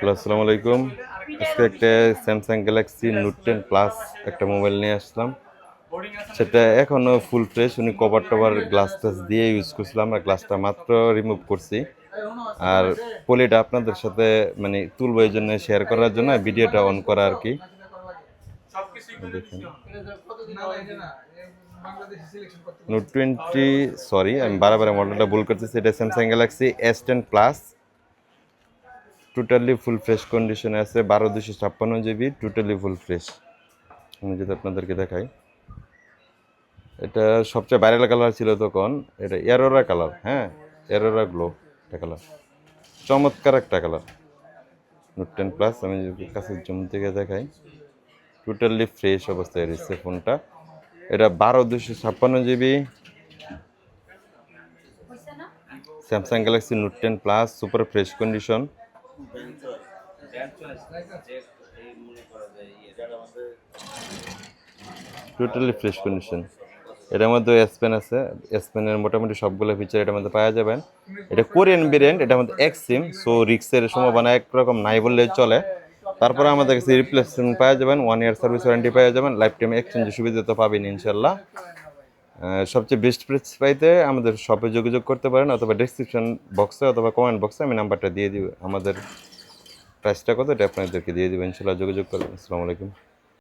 Hello, আসসালামু আলাইকুম। আজকে একটা স্যামসাং গ্যালাক্সি নোট 10 প্লাস একটা মোবাইল নিয়ে আসলাম। সেটা এখনো ফুল ফ্রেশ। উনি কভার টভার গ্লাস টাস দিয়ে ইউজ করছিলাম, আমরা গ্লাসটা মাত্র রিমুভ করছি। আর পলিটা আপনাদের সাথে মানে তুলবো এই জন্য, শেয়ার করার জন্য ভিডিওটা অন করা আর কি। দেখেন নোট 20, সরি আমি বারবার মডেলটা ভুল করতেছি, এটা Samsung Galaxy S10 plus. Totally full fresh কন্ডিশনে আছে, 12/256 GB, টোটালি ফুল ফ্রেশ। আমি যদি আপনাদেরকে দেখাই, এটা সবচেয়ে ভাইরাল কালার ছিল তখন, এটা এরোরা কালার, হ্যাঁ এরোরা গ্লো একটা কালার, চমৎকার একটা কালার। নোট 10 প্লাস আমি যদি কাছে জুম থেকে দেখাই, টোটালি ফ্রেশ অবস্থায় রয়েছে ফোনটা। এটা 12/256 GB Samsung Galaxy note 10 plus, super fresh condition. Totally fresh condition. এটার মধ্যে এস পেন আছে, এস পেনের মোটামুটি সবগুলো ফিচার এটার মধ্যে পাওয়া যাবেন। এটা কোরিয়ান ভেরিয়েন্ট, এটার মধ্যে এক্স সিম, সো রিক্সের সম্ভাবনা একরকম নাই বললেই চলে। তারপরে আমাদের কাছে রিপ্লেসমেন্ট পাওয়া যাবেন, 1 ইয়ার সার্ভিস ওয়ারেন্টি পাওয়া যাবেন, লাইফ টাইম এক্সচেঞ্জের সুবিধা তো পাবেন ইনশাল্লাহ। সবচেয়ে বেস্ট প্রাইস পাইতে আমাদের শপে যোগাযোগ করতে পারেন, অথবা ডেসক্রিপশন বক্সে অথবা কমেন্ট বক্সে আমি নাম্বারটা দিয়ে দিব। আমাদের প্রাইসটা কত এটা আপনাদেরকে দিয়ে দেবেন, ইনশাল্লাহ যোগাযোগ করবেন। আসসালামু আলাইকুম।